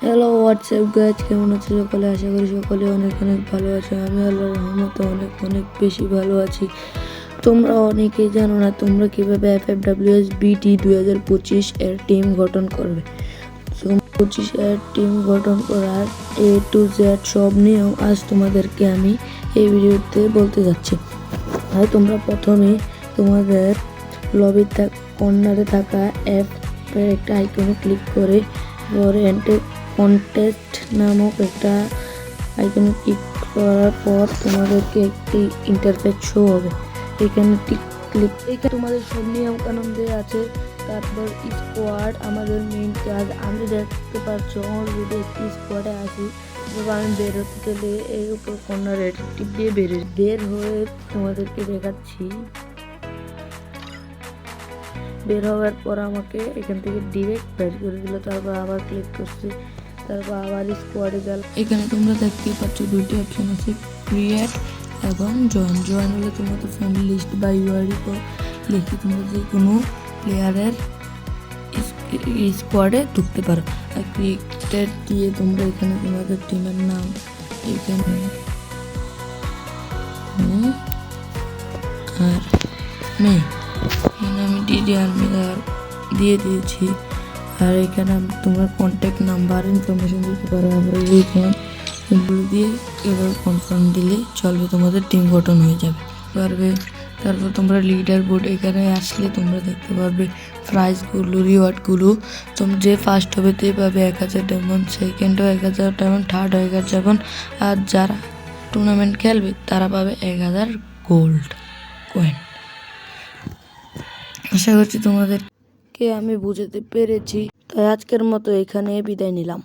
Hello WhatsApp guys, কেমন আছো সকলে? আশা করি সকলে অনেক অনেক ভালো আছো। আমি আল্লাহর রহমতে অনেক অনেক বেশি ভালো আছি। তোমরা অনেকেই জানো না তোমরা কীভাবে FFWS BT 2025 এর টিম গঠন করবে। 25 এর টিম গঠন করার A to Z সব নিয়েও আজ তোমাদেরকে আমি এই ভিডিওতে বলতে যাচ্ছি। আর তোমরা প্রথমে তোমাদের লবির কর্নারে থাকা অ্যাপের একটা আইকনে ক্লিক করে কন্টেস্ট নামক একটা আইকনে ক্লিক করার পর তোমাদেরকে একটি ইন্টারফেস শো হবে। এখানে তোমাদের সব নিয়ম কানুন দেওয়া আছে। তারপর স্কোয়াড, আমাদের মেইন কাজ। আমি দেখতে পাচ্ছ অলরেডি একটি স্কোয়াডে আছি। আমি বের হতে চলে এর উপর কর্নারে টিপ দিয়ে বের হয়ে তোমাদেরকে দেখাচ্ছি। বের হওয়ার পর আমাকে এখান থেকে ডিরেক্ট বের করে দিল। তারপর আবার ক্লিক করছি, তারপর আবার স্কোয়াডে গেল। এখানে তোমরা দেখতেই পাচ্ছ দুইটি অপশন আছে, ক্রিয়েট এবং জয়েন হলে তোমাদের ফ্রেন্ড লিস্ট বা ইউআইডি লিখে তোমরা যে কোনো প্লেয়ারের স্কোয়াডে ঢুকতে পারো। আর ক্রিয়েট দিয়ে তোমরা এখানে তোমাদের টিমের নাম এখানে আর আমি ডিডি আর্মিদার দিয়ে দিয়েছি। আর এখানে তোমার কন্ট্যাক্ট নাম্বার ইনফরমেশন দিতে পারো। আবার এইগুলো দিয়ে এবার কনফার্ম দিলে চলবে, তোমাদের টিম গঠন হয়ে যাবে। তারপর তোমরা লিডার বোর্ড এখানে আসলে তোমরা দেখতে পারবে প্রাইজগুলো, রিওয়ার্ডগুলো। তোমরা যে ফার্স্ট হবে তে পাবে 1000 diamond, second 1000 diamond, third 1000 diamond. আর যারা টুর্নামেন্ট খেলবে তারা পাবে 1000 গোল্ড কয়েন। আশা করছি তোমাদেরকে আমি বুঝাতে পেরেছি। তাই আজকের মতো এখানে বিদায় নিলাম।